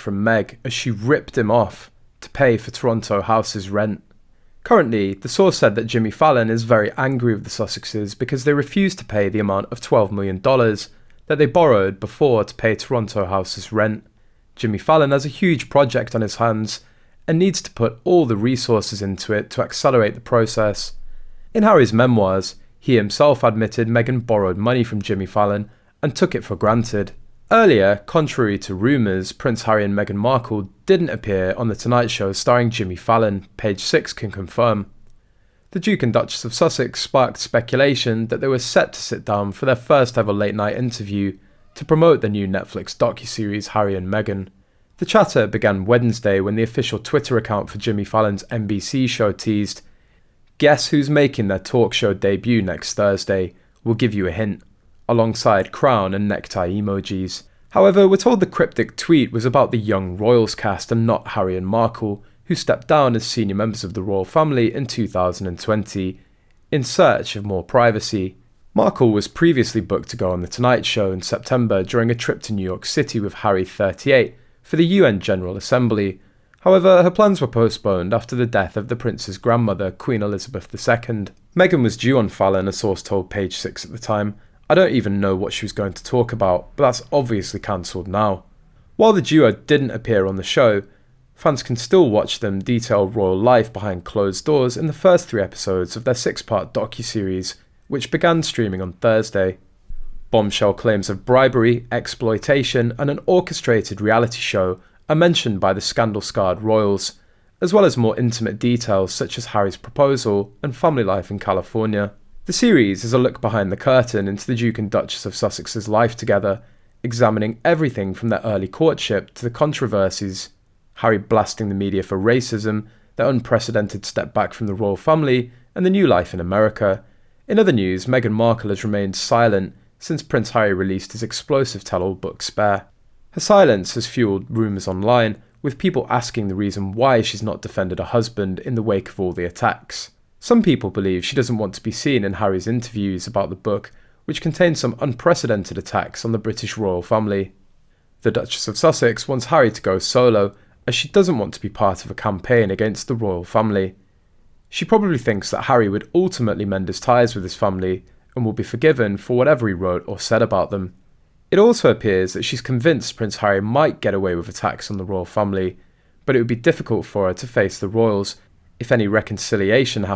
from Meg as she ripped him off to pay for Toronto House's rent. Currently, the source said that Jimmy Fallon is very angry with the Sussexes because they refused to pay the amount of $12 million that they borrowed before to pay Toronto House's rent. Jimmy Fallon has a huge project on his hands and needs to put all the resources into it to accelerate the process. In Harry's memoirs, he himself admitted Meghan borrowed money from Jimmy Fallon and took it for granted. Earlier, contrary to rumours, Prince Harry and Meghan Markle didn't appear on The Tonight Show starring Jimmy Fallon, page 6 can confirm. The Duke and Duchess of Sussex sparked speculation that they were set to sit down for their first ever late night interview to promote the new Netflix docuseries Harry and Meghan. The chatter began Wednesday when the official Twitter account for Jimmy Fallon's NBC show teased, "Guess who's making their talk show debut next Thursday? We'll give you a hint," alongside crown and necktie emojis. However, we're told the cryptic tweet was about the young royals cast and not Harry and Markle, who stepped down as senior members of the royal family in 2020, in search of more privacy. Markle was previously booked to go on The Tonight Show in September during a trip to New York City with Harry, 38, for the UN General Assembly. However, her plans were postponed after the death of the prince's grandmother, Queen Elizabeth II. Meghan was due on Fallon, a source told Page 6 at the time. "I don't even know what she was going to talk about, but that's obviously cancelled now." While the duo didn't appear on the show, fans can still watch them detail royal life behind closed doors in the first 3 episodes of their 6-part docuseries, which began streaming on Thursday. Bombshell claims of bribery, exploitation, and an orchestrated reality show are mentioned by the scandal-scarred royals, as well as more intimate details such as Harry's proposal and family life in California. The series is a look behind the curtain into the Duke and Duchess of Sussex's life together, examining everything from their early courtship to the controversies, Harry blasting the media for racism, their unprecedented step back from the royal family, and the new life in America. In other news, Meghan Markle has remained silent since Prince Harry released his explosive tell-all book Spare. Her silence has fueled rumours online, with people asking the reason why she's not defended her husband in the wake of all the attacks. Some people believe she doesn't want to be seen in Harry's interviews about the book, which contains some unprecedented attacks on the British royal family. The Duchess of Sussex wants Harry to go solo, as she doesn't want to be part of a campaign against the royal family. She probably thinks that Harry would ultimately mend his ties with his family and will be forgiven for whatever he wrote or said about them. It also appears that she's convinced Prince Harry might get away with attacks on the royal family, but it would be difficult for her to face the royals if any reconciliation happens.